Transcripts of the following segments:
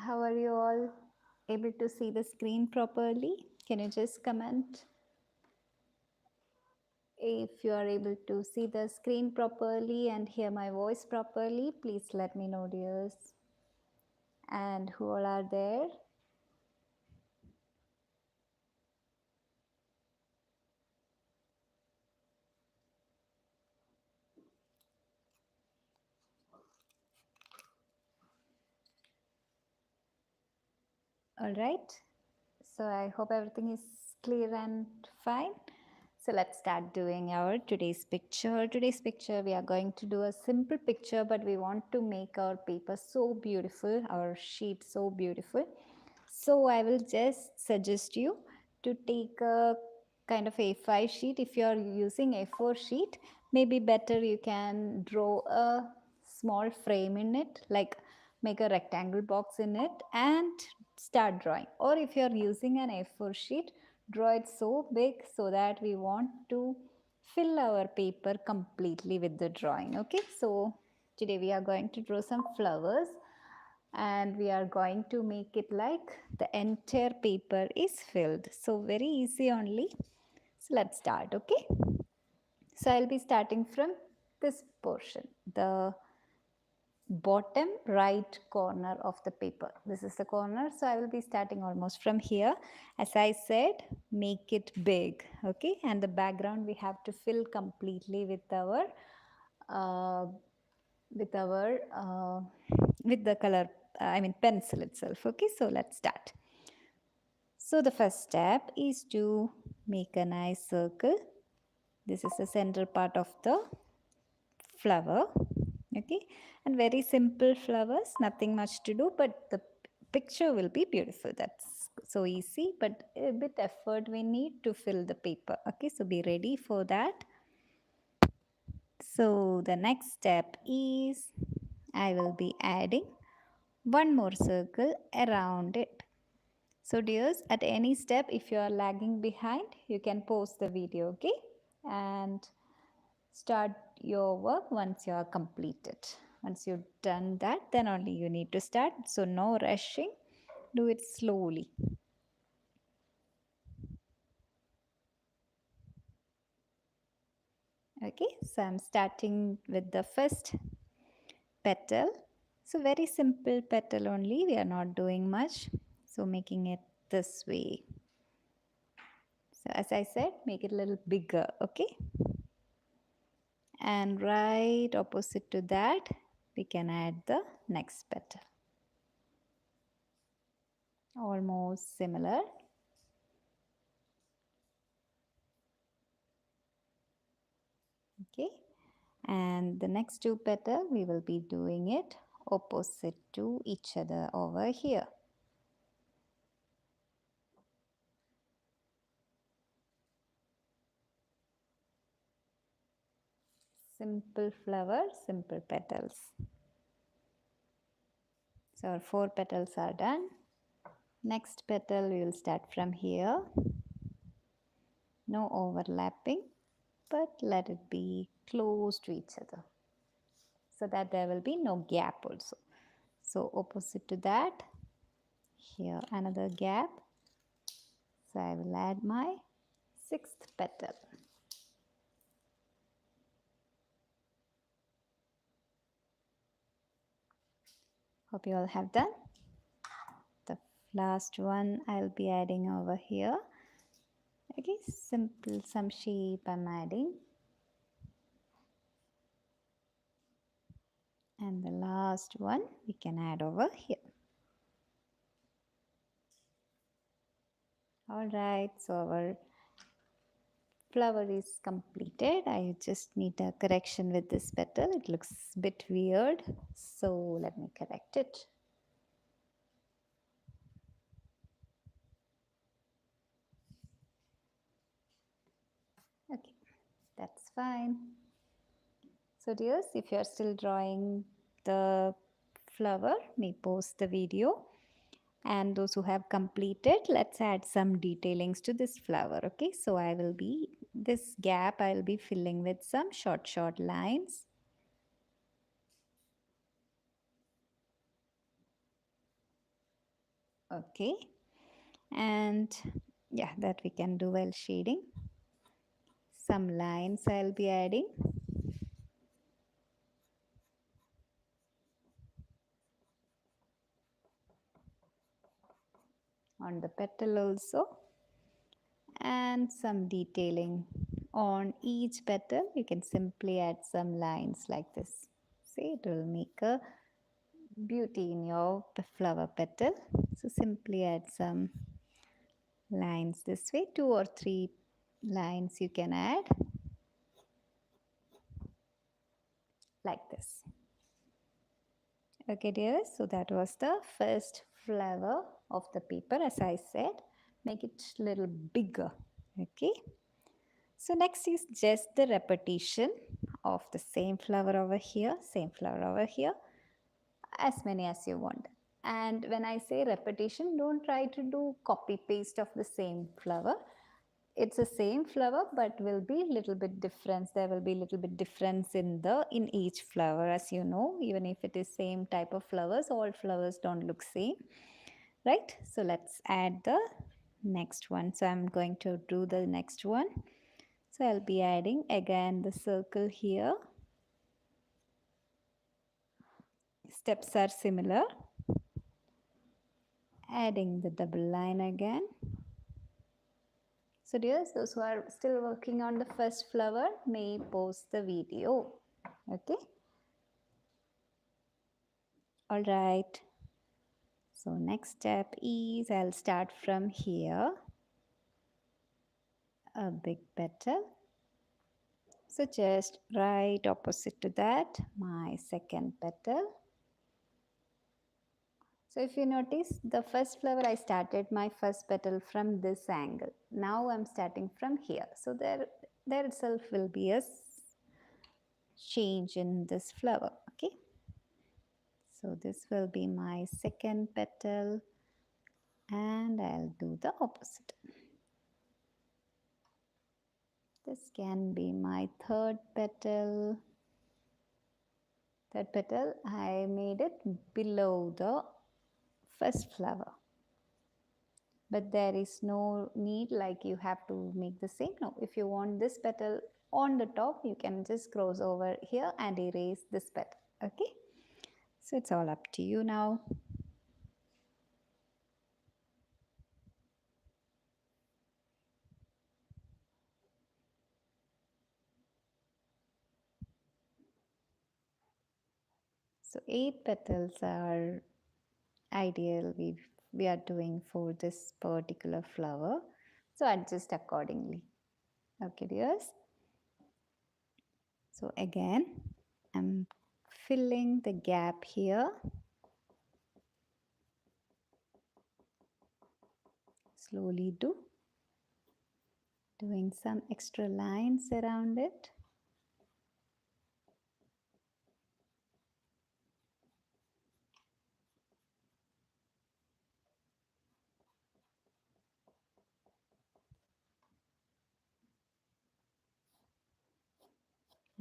How are you all able to see the screen properly? Can you just comment if you are able to see the screen properly and hear my voice properly? Please let me know, dears. And who all are there? All right. So I hope everything is clear and fine. So let's start doing our today's picture. Today's picture, we are going to do a simple picture, but we want to make our paper so beautiful, our sheet so beautiful. So I will just suggest you to take a kind of A5 sheet. If you are using A4 sheet, maybe better you can draw a small frame in it, like make a rectangle box in it and start drawing. Or if you are using an A4 sheet, draw it so big so that we want to fill our paper completely with the drawing. Okay, so today we are going to draw some flowers and we are going to make it like the entire paper is filled. So very easy only. So let's start. Okay, so I'll be starting from this portion, the bottom right corner of the paper. This is the corner, so I will be starting almost from here. As I said, make it big. Okay, and the background we have to fill completely with our uh, with our with the color, I mean pencil itself. Okay, so let's start. So the first step is to make a nice circle. This is the center part of the flower. Okay, and very simple flowers, nothing much to do, but the picture will be beautiful. That's so easy, but a bit effort we need to fill the paper. Okay, so be ready for that. So the next step is I will be adding one more circle around it. So dears, at any step, if you are lagging behind, you can pause the video, okay? And start your work once you are completed. Once you've done that, then only you need to start. So no rushing, do it slowly. Okay, so I'm starting with the first petal. So very simple petal only, we are not doing much. So making it this way. So as I said, make it a little bigger, okay? And right opposite to that, we can add the next petal. Almost similar. Okay, and the next two petal we will be doing it opposite to each other over here. Simple flower, simple petals. So our 4 petals are done. Next petal we will start from here. No overlapping, but let it be close to each other so that there will be no gap also. So opposite to that, here another gap. So I will add my 6th petal. Hope you all have done. The last one I'll be adding over here. Okay, simple some shape I'm adding. And the last one we can add over here. Alright, so our flower is completed. I just need a correction with this petal. It looks a bit weird. So let me correct it. Okay, that's fine. So dears, if you are still drawing the flower, may pause the video. And those who have completed, let's add some detailings to this flower. Okay, so I will be, this gap I will be filling with some short lines. Okay, and yeah, that we can do while shading. Some lines I'll be adding. On the petal also, and some detailing on each petal. You can simply add some lines like this. See, it will make a beauty in your flower petal. So simply add some lines this way, 2 or 3 lines you can add like this. Okay dear, so that was the first flower of the paper. As I said, make it little bigger. Okay, so next is just the repetition of the same flower over here, same flower over here, as many as you want. And when I say repetition, don't try to do copy paste of the same flower. It's the same flower, but will be little bit difference. There will be little bit difference in each flower. As you know, even if it is same type of flowers, all flowers don't look same, right? So let's add the next one. So I'm going to do the next one. So I'll be adding again the circle here. Steps are similar. Adding the double line again. So dears, those who are still working on the first flower may pause the video. Okay. All right. So next step is I'll start from here. A big petal. So just right opposite to that, my second petal. So if you notice, the first flower I started my first petal from this angle. Now I'm starting from here. So there itself will be a change in this flower. Okay. So this will be my second petal and I'll do the opposite. This can be my third petal. Third petal, I made it below the first flower. But there is no need like you have to make the same. No, if you want this petal on the top, you can just cross over here and erase this petal. Okay. So it's all up to you now. So 8 petals are ideal we are doing for this particular flower. So adjust accordingly. Okay dears. So again, I'm filling the gap here. Slowly doing some extra lines around it.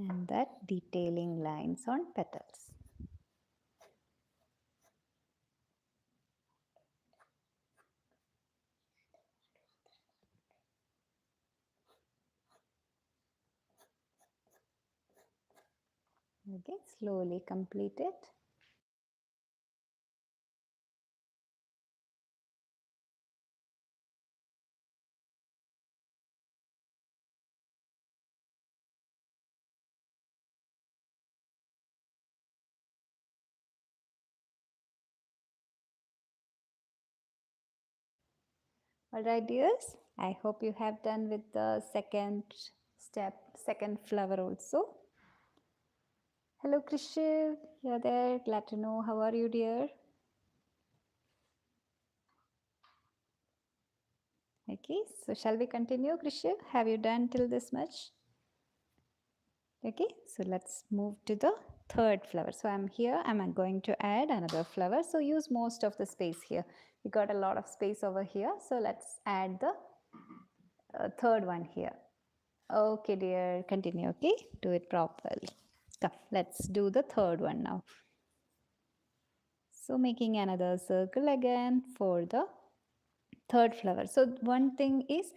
And that detailing lines on petals. Okay, slowly complete it. Alright dears, I hope you have done with the second step, second flower also. Hello Krishiv, you're there, glad to know. How are you dear? Okay, so shall we continue Krishiv? Have you done till this much? Okay, so let's move to the third flower. So I'm here, I'm going to add another flower. So use most of the space here. We got a lot of space over here. So let's add the third one here. Okay, dear, continue. Okay, do it properly. Come, let's do the third one now. So making another circle again for the third flower. So one thing is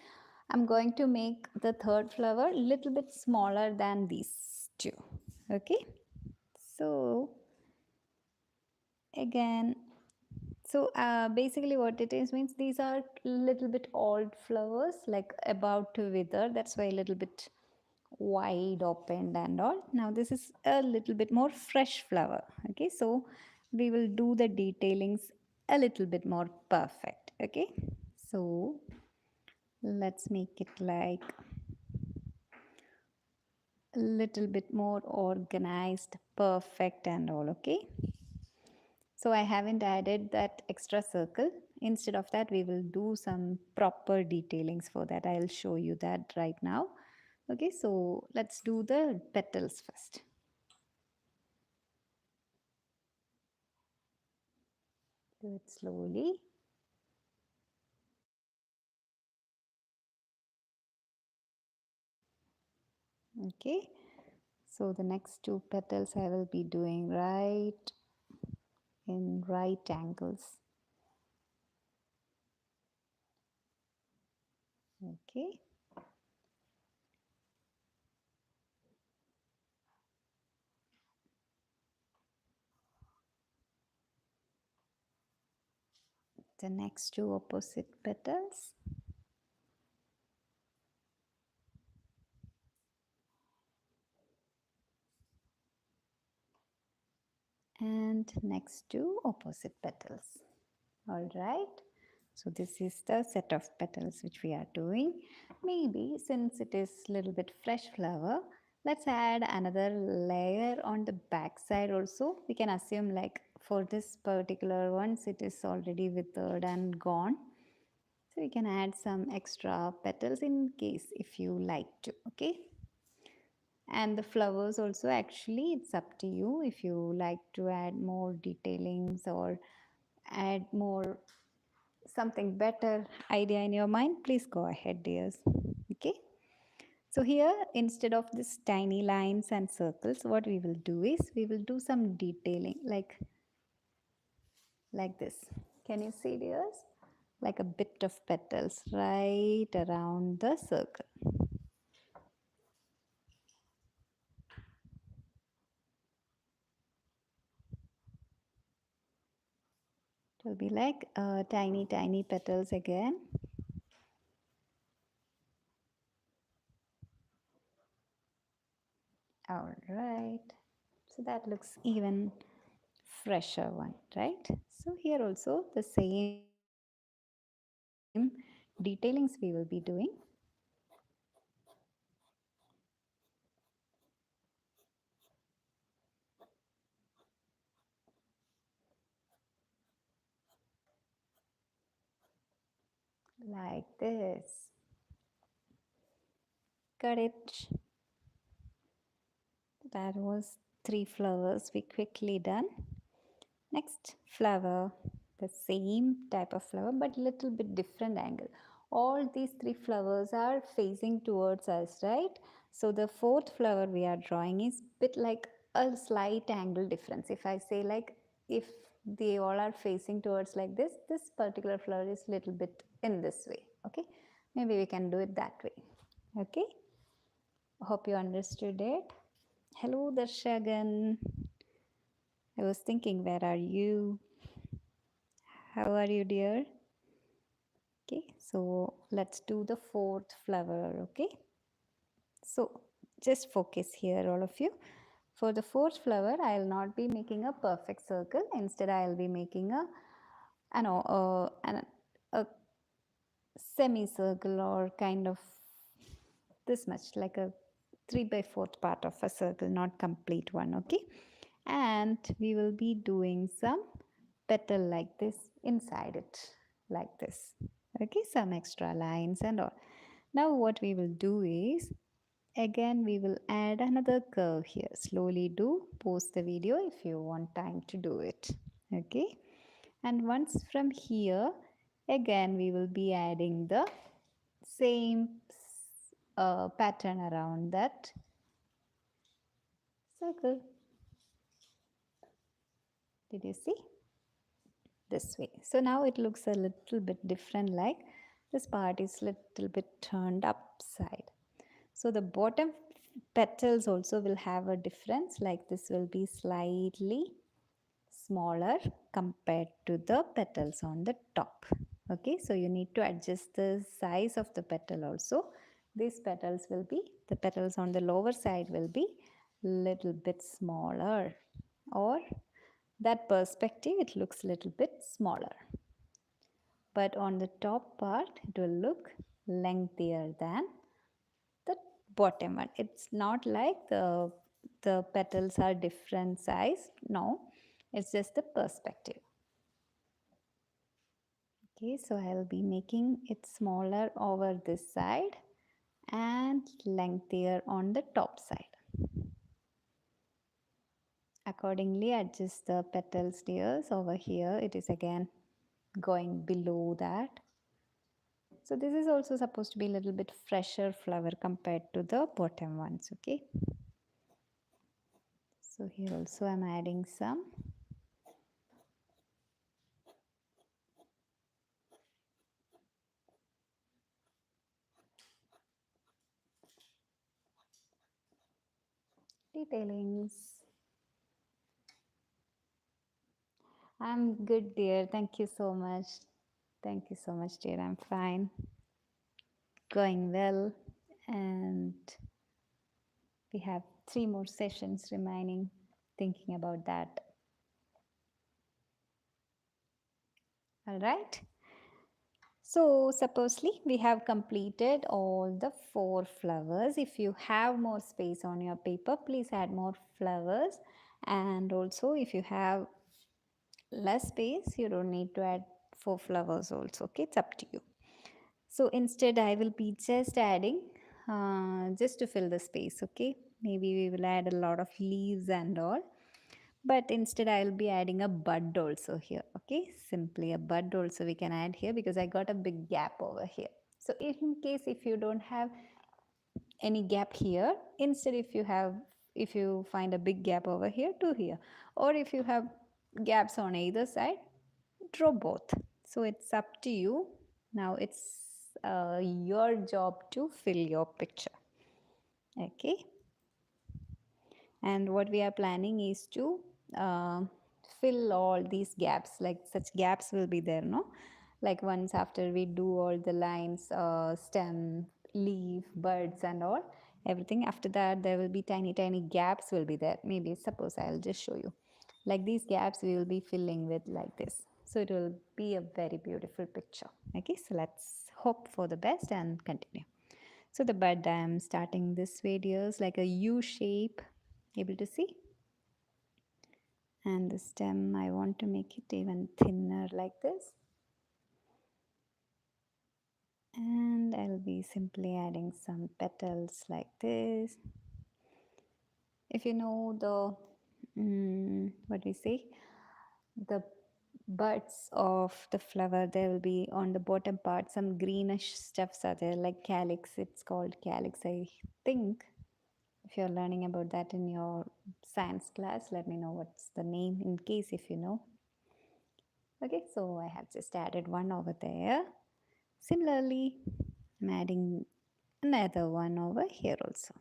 I'm going to make the third flower a little bit smaller than these two. Okay. So again, so basically what it is means these are little bit old flowers like about to wither. That's why a little bit wide opened and all. Now this is a little bit more fresh flower. Okay, so we will do the detailings a little bit more perfect. Okay, so let's make it like a little bit more organized, perfect and all. Okay, so I haven't added that extra circle. Instead of that, we will do some proper detailings for that. I'll show you that right now. Okay, so let's do the petals first. Do it slowly. Okay, so the next two petals I will be doing right in right angles. Okay, the next two opposite petals. And next two opposite petals. All right. So this is the set of petals which we are doing. Maybe since it is little bit fresh flower, let's add another layer on the back side also. We can assume like for this particular ones it is already withered and gone. So we can add some extra petals in case if you like to. Okay. And the flowers also, actually it's up to you if you like to add more detailings or add more something better idea in your mind, please go ahead, dears. Okay, so here instead of this tiny lines and circles, what we will do is we will do some detailing like this. Can you see, dears? Like a bit of petals right around the circle. It will be like tiny petals again. All right, so that looks even fresher one, right? So here also the same detailings we will be doing. Like this. Got it. That was three flowers we quickly done. Next flower, the same type of flower but little bit different angle. All these three flowers are facing towards us, right? So the fourth flower we are drawing is bit like a slight angle difference. If I say like if they all are facing towards like this particular flower is little bit in this way. Okay, maybe we can do it that way. Okay, hope you understood it. Hello, Darshagan. I was thinking, where are you? How are you, dear? Okay, so let's do the fourth flower. Okay, so just focus here, all of you. For the fourth flower, I'll not be making a perfect circle. Instead, I'll be making a semicircle or kind of this much, like a 3 by 4th part of a circle, not complete one. Okay, and we will be doing some petal like this inside it, like this. Okay, some extra lines and all. Now what we will do is, again we will add another curve here. Slowly do pause the video if you want time to do it. Okay, and once from here, again we will be adding the same pattern around that circle. Did you see? this way. So now it looks a little bit different, like this part is little bit turned upside. So the bottom petals also will have a difference, like this will be slightly smaller compared to the petals on the top. Okay, so you need to adjust the size of the petal also. These petals will be, the petals on the lower side will be little bit smaller, or that perspective it looks little bit smaller, but on the top part it will look lengthier than the bottom one. It's not like the petals are different size. No, it's just the perspective. Okay, so I'll be making it smaller over this side and lengthier on the top side. Accordingly, adjust the petals layers. Over here it is again going below that. So this is also supposed to be a little bit fresher flower compared to the bottom ones. Okay, so here also I'm adding some. Detailings. I'm good, dear. Thank you so much. Thank you so much, dear. I'm fine. Going well. And we have 3 more sessions remaining, thinking about that. All right. So supposedly we have completed all the 4 flowers. If you have more space on your paper, please add more flowers. And also if you have less space, you don't need to add 4 flowers also. Okay, it's up to you. So instead I will be just adding just to fill the space. Okay, maybe we will add a lot of leaves and all, but instead I'll be adding a bud also here. Okay, simply a bud also we can add here, because I got a big gap over here. So in case if you don't have any gap here, instead if you find a big gap over here to here, or if you have gaps on either side, draw both. So it's up to you. Now it's your job to fill your picture. Okay, and what we are planning is to uh, fill all these gaps, like such gaps will be there, no, like once after we do all the lines, stem, leaf, buds and all, everything, after that there will be tiny tiny gaps will be there. Maybe suppose I'll just show you, like these gaps we will be filling with like this, so it will be a very beautiful picture. Okay, so let's hope for the best and continue. So the bud I am starting this way, dears, like a U shape, able to see, and the stem I want to make it even thinner like this, and I'll be simply adding some petals like this. If you know the what we say, the buds of the flower, there will be on the bottom part some greenish stuffs are there, like calyx, it's called calyx, I think. If you're learning about that in your science class, let me know what's the name in case if you know. Okay, so I have just added one over there. Similarly, I'm adding another one over here also.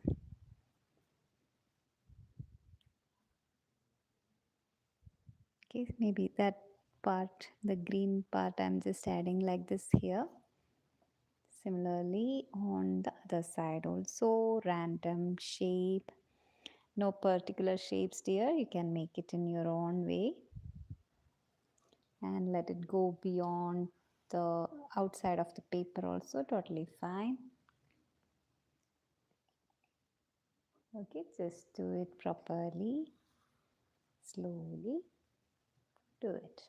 Okay, maybe that part, the green part, I'm just adding like this here. Similarly, on the other side also, random shape. No particular shapes dear, you can make it in your own way and let it go beyond the outside of the paper also, totally fine. Okay, just do it properly, slowly do it.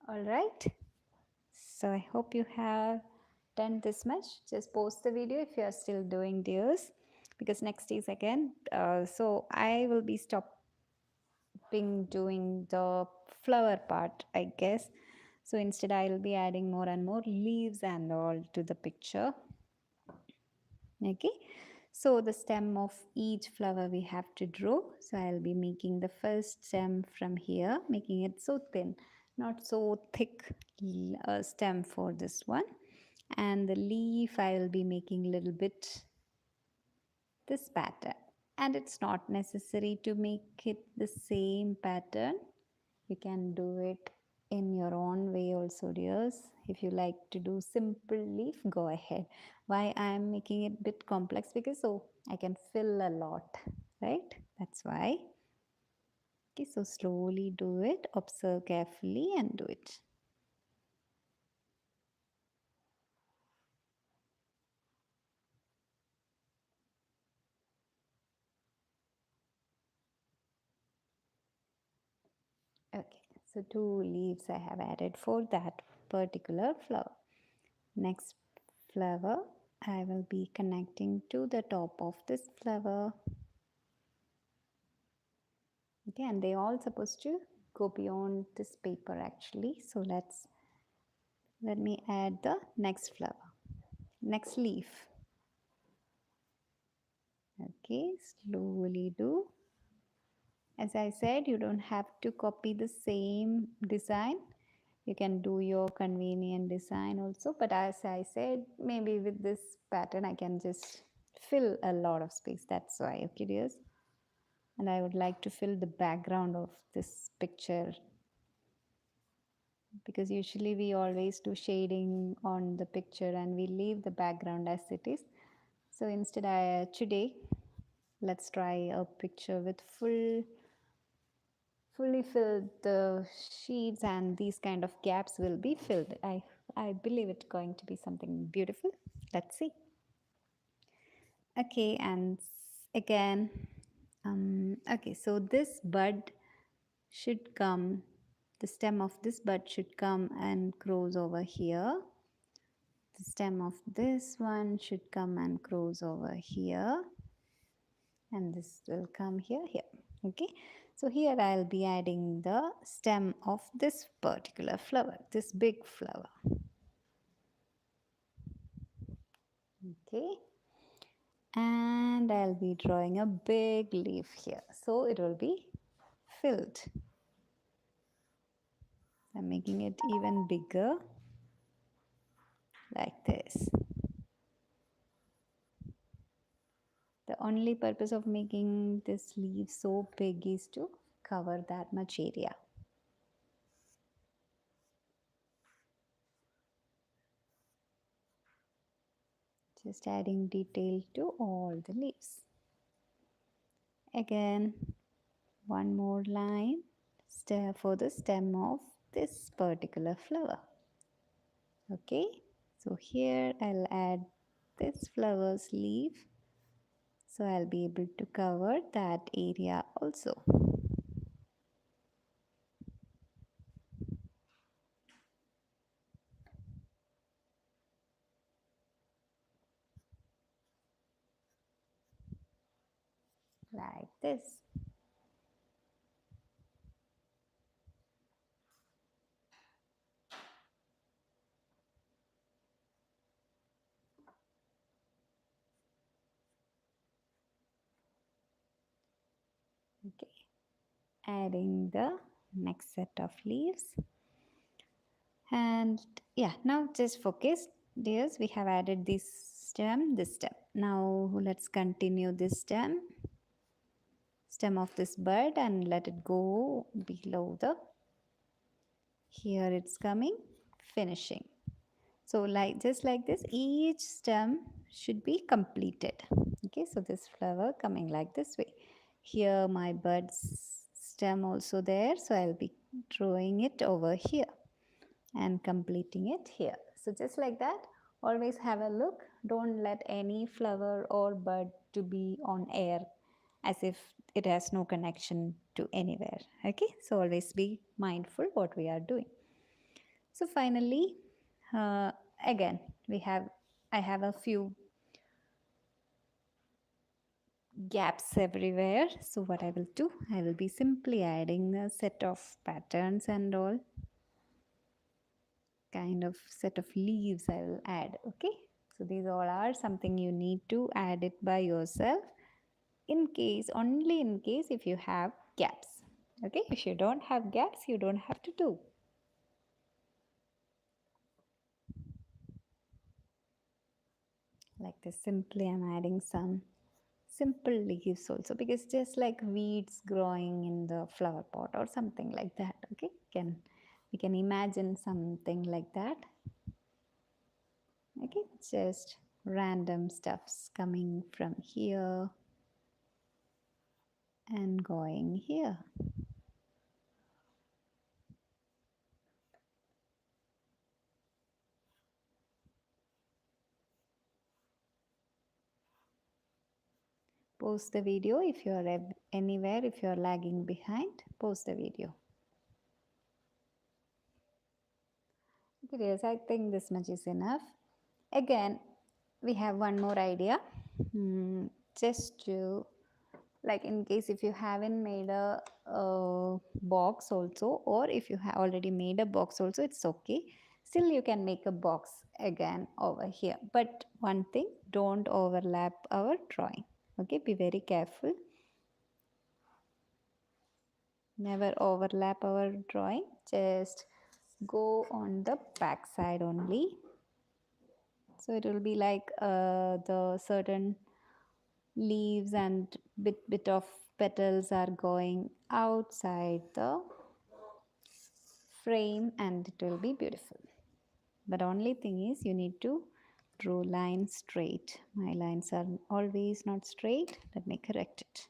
All right, so I hope you have done this much, just post the video if you are still doing dears, because next is again, so I will be stopping doing the flower part, I guess. So instead I will be adding more and more leaves and all to the picture. Okay, so the stem of each flower we have to draw. So I'll be making the first stem from here, making it so thin, not so thick stem for this one. And the leaf I will be making a little bit this pattern. And it's not necessary to make it the same pattern. You can do it in your own way also, dears. If you like to do simple leaf, go ahead. Why I am making it a bit complex? Because so I can fill a lot, right? That's why. Okay, so slowly do it, observe carefully and do it. Okay, so 2 leaves I have added for that particular flower. Next flower I will be connecting to the top of this flower. Okay, and they all supposed to go beyond this paper actually. So let me add the next flower, next leaf. Okay, slowly do. As I said, you don't have to copy the same design. You can do your convenient design also, but as I said, maybe with this pattern I can just fill a lot of space. That's why. Okay, dears. And I would like to fill the background of this picture, because usually we always do shading on the picture and we leave the background as it is. So instead today let's try a picture with fully filled the sheets, and these kind of gaps will be filled. I believe it's going to be something beautiful. Let's see. Okay, and again, okay, so this bud should come, the stem of this bud should come and grows over here. The stem of this one should come and grows over here, and this will come here. Okay, so here I'll be adding the stem of this particular flower, this big flower. Okay, and I'll be drawing a big leaf here, so it will be filled. I'm making it even bigger like this. The only purpose of making this leaf so big is to cover that much area. Just adding detail to all the leaves. Again, one more line for the stem of this particular flower. Okay, so here I'll add this flower's leaf, so I'll be able to cover that area also. Like this. Okay, adding the next set of leaves. And yeah, now just focus, dears. We have added this stem. Now let's continue this stem of this bird and let it go below the, here it's coming, finishing. So like just like this, each stem should be completed. Okay, so this flower coming like this way. Here my bird's stem also there, so I'll be drawing it over here and completing it here. So just like that, always have a look. Don't let any flower or bird to be on air as if it has no connection to anywhere. Okay, so always be mindful what we are doing. So finally, again, I have a few gaps everywhere. So what I will do, I will be simply adding a set of patterns and all kind of set of leaves I will add. Okay, so these all are something you need to add it by yourself, in case, only in case if you have gaps. Okay, if you don't have gaps, you don't have to do. Like this, simply I'm adding some simple leaves also, because just like weeds growing in the flower pot or something like that. Okay, we can imagine something like that. Okay, just random stuffs coming from here and going here. Pause the video if you are anywhere, if you are lagging behind, pause the video. Okay, yes, I think this much is enough. Again, we have one more idea. Just to, like, in case if you haven't made a box also, or if you have already made a box also, it's okay. Still you can make a box again over here, but one thing, don't overlap our drawing. Okay, be very careful, never overlap our drawing, just go on the back side only. So it will be like the certain leaves and bit of petals are going outside the frame, and it will be beautiful. But only thing is, you need to draw lines straight. My lines are always not straight. Let me correct it.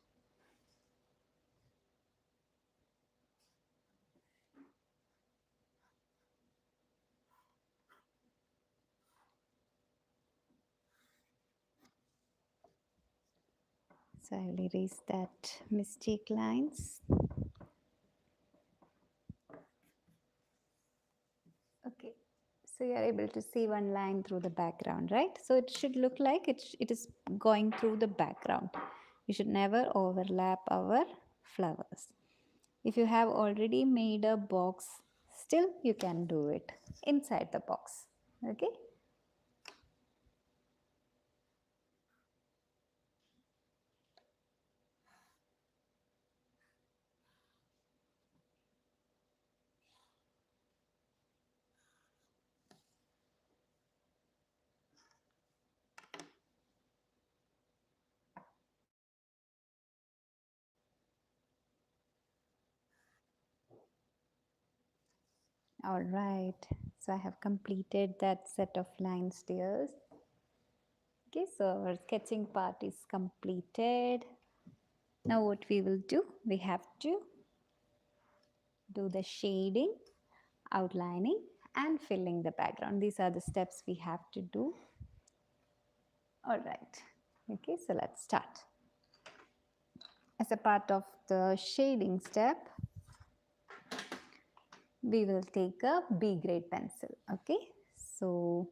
So I will erase that mistake lines. Okay, so you are able to see one line through the background, right? So it should look like it is going through the background. We should never overlap our flowers. If you have already made a box, still you can do it inside the box. Okay. All right. So I have completed that set of lines, dears. Okay, so our sketching part is completed. Now what we will do, we have to do the shading, outlining, and filling the background. These are the steps we have to do. All right. Okay, so let's start. As a part of the shading step, we will take a B grade pencil. Okay, so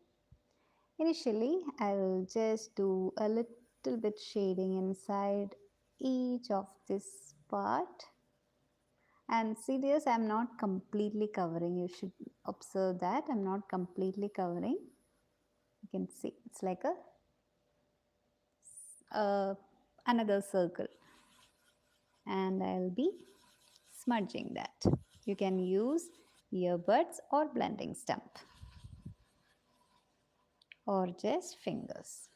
initially I will just do a little bit shading inside each of this part. And see this, I'm not completely covering. You should observe that I'm not completely covering. You can see it's like another circle, and I'll be smudging that. You can use earbuds or blending stump or just fingers.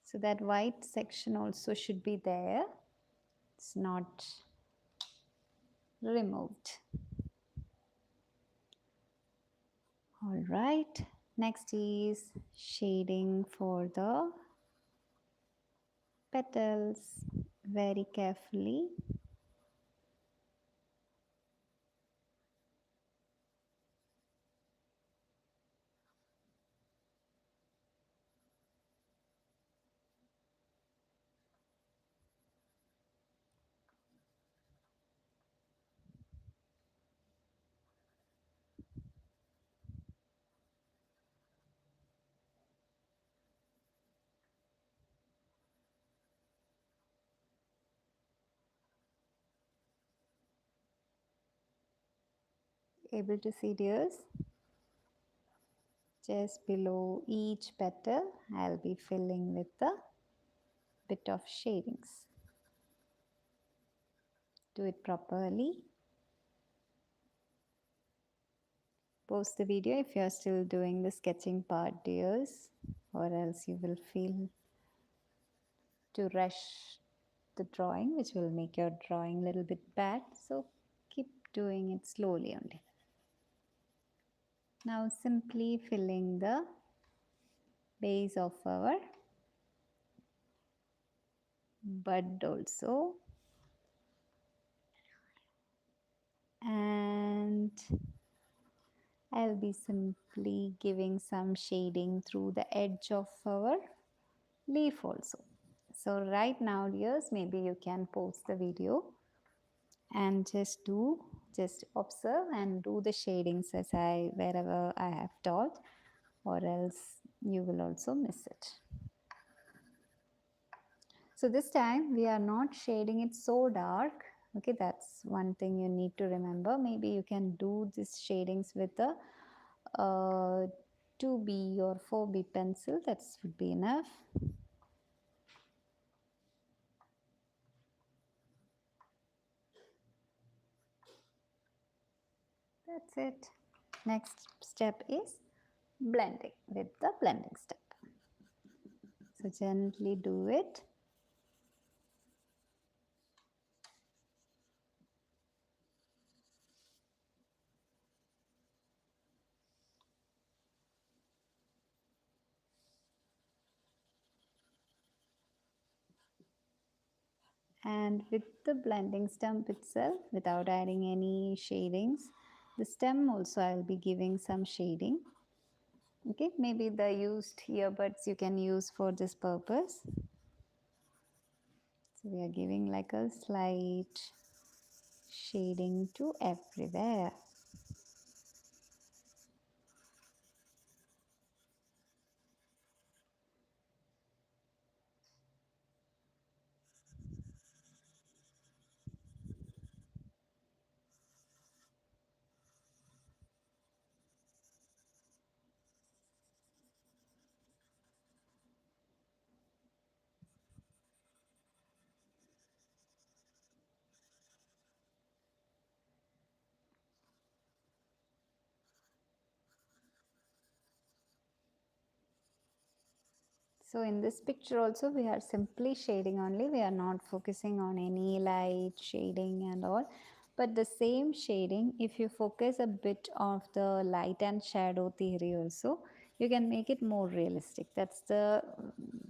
So that white section also should be there. It's not removed. All right. Next is shading for the petals very carefully. Able to see dears? Just below each petal, I'll be filling with a bit of shadings. Do it properly. Pause the video if you're still doing the sketching part, dears, or else you will feel to rush the drawing, which will make your drawing a little bit bad. So keep doing it slowly only. Now simply filling the base of our bud also, and I'll be simply giving some shading through the edge of our leaf also. So right now, dears, maybe you can pause the video and just observe and do the shadings as wherever I have taught, or else you will also miss it. So this time we are not shading it so dark. Okay, that's one thing you need to remember. Maybe you can do these shadings with a 2B or 4B pencil. That would be enough. That's it. Next step is blending with the blending step. So gently do it. And with the blending stem itself, without adding any shadings, the stem also I'll be giving some shading. Okay, maybe the used earbuds you can use for this purpose. So we are giving like a slight shading to everywhere. So in this picture also we are simply shading only. We are not focusing on any light shading and all. But the same shading, if you focus a bit of the light and shadow theory also, you can make it more realistic. That's the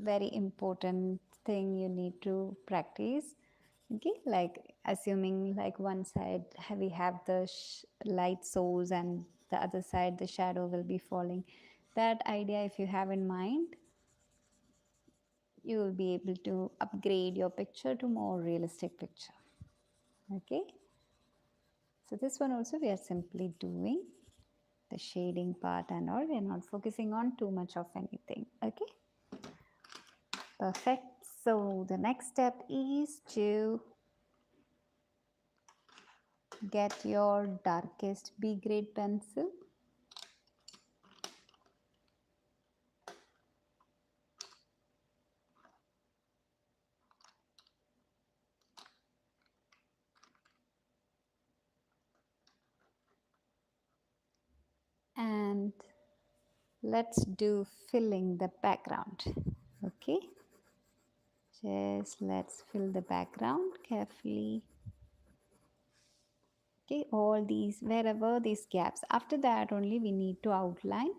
very important thing you need to practice. Okay, like assuming like one side we have the light source and the other side the shadow will be falling. That idea if you have in mind, you will be able to upgrade your picture to more realistic picture. Okay, so this one also we are simply doing the shading part and all. We are not focusing on too much of anything. Okay, perfect. So the next step is to get your darkest B grade pencil. And let's do filling the background. Okay, just let's fill the background carefully. Okay, all these, wherever these gaps, after that only we need to outline.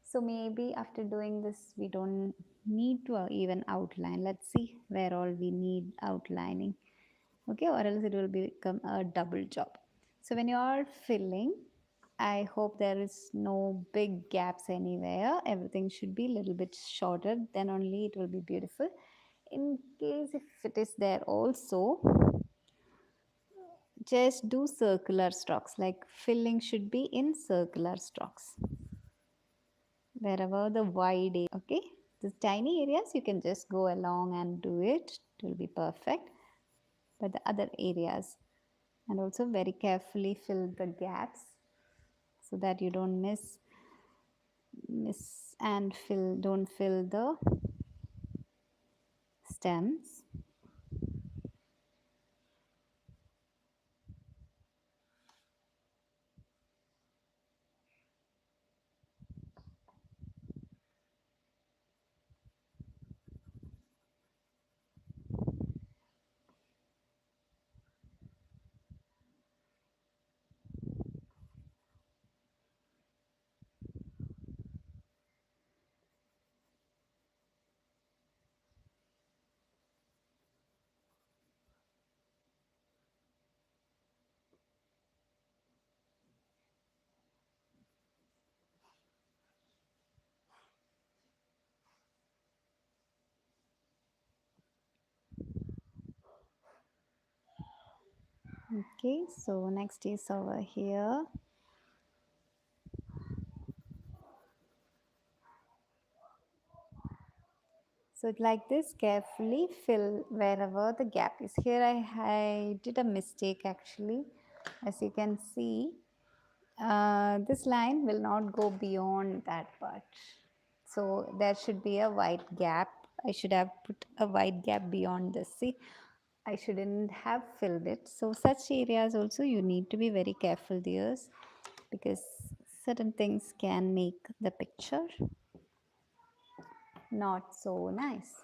So maybe after doing this we don't need to even outline. Let's see where all we need outlining. Okay, or else it will become a double job. So when you are filling, I hope there is no big gaps anywhere. Everything should be a little bit shorter, then only it will be beautiful. In case if it is there also, just do circular strokes, like filling should be in circular strokes wherever the wide area. Okay, the tiny areas you can just go along and do it, it will be perfect. But the other areas, and also very carefully fill the gaps. so that you don't miss and don't fill the stems. Okay, so next is over here. So like this, carefully fill wherever the gap is. Here I did a mistake actually. As you can see, this line will not go beyond that part. So there should be a white gap. I should have put a white gap beyond this. See, I shouldn't have filled it. So such areas also you need to be very careful, dears, because certain things can make the picture not so nice.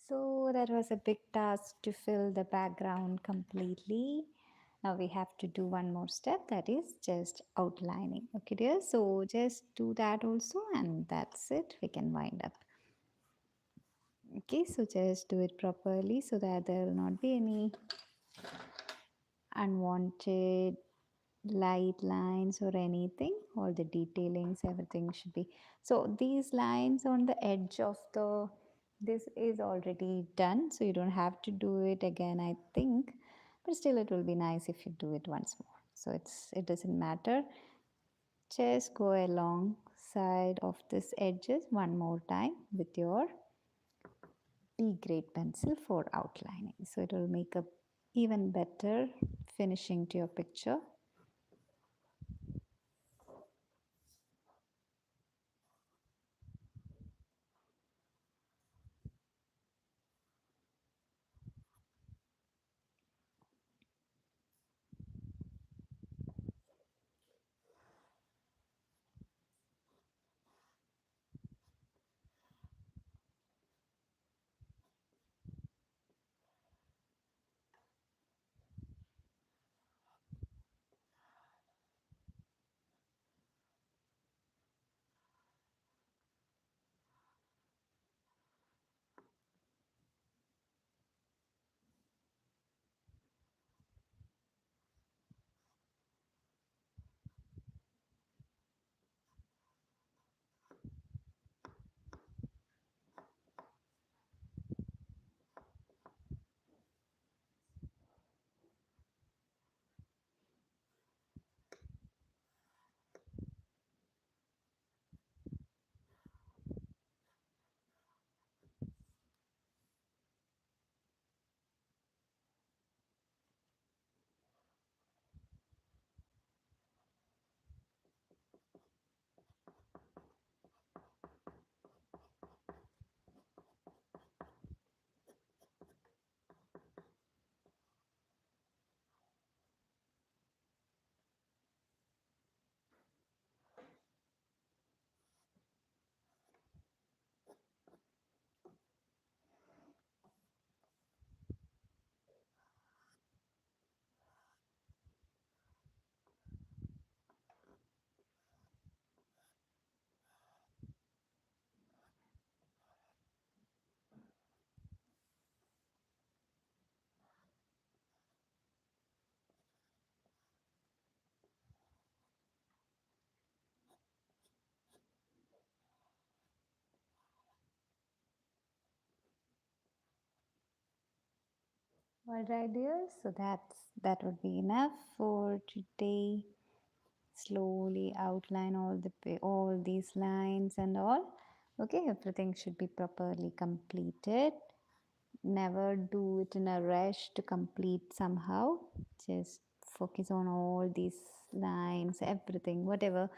So that was a big task to fill the background completely. Now we have to do one more step, that is just outlining. Okay, dear. So just do that also, and that's it. We can wind up. Okay, so just do it properly so that there will not be any unwanted light lines or anything. All the detailings, everything should be. So these lines on the edge of the this is already done, so you don't have to do it again, I think, but still it will be nice if you do it once more. So it doesn't matter, just go along side of this edges one more time with your B grade pencil for outlining, so it will make a even better finishing to your picture. All right, dear. So that would be enough for today. Slowly outline all these lines and all. Okay, everything should be properly completed. Never do it in a rush to complete somehow. Just focus on all these lines, everything, whatever.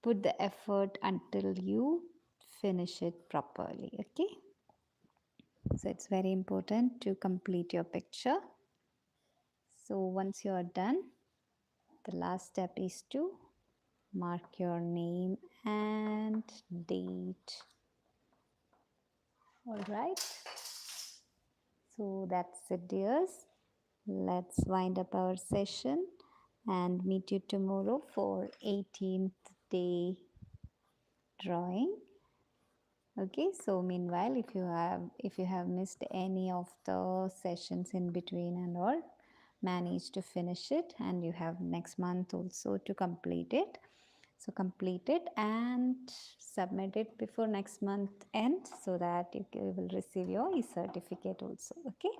Put the effort until you finish it properly. Okay. So it's very important to complete your picture. So once you are done, the last step is to mark your name and date. All right. So that's it, dears. Let's wind up our session and meet you tomorrow for 18th day drawing. Okay, so meanwhile, if you have missed any of the sessions in between and all, manage to finish it, and you have next month also to complete it. So complete it and submit it before next month end, so that you will receive your e-certificate also. Okay,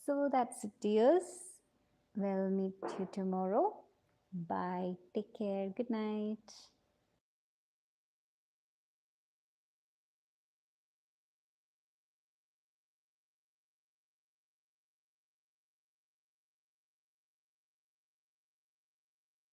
so that's it, dears. We'll meet you tomorrow. Bye, take care, good night.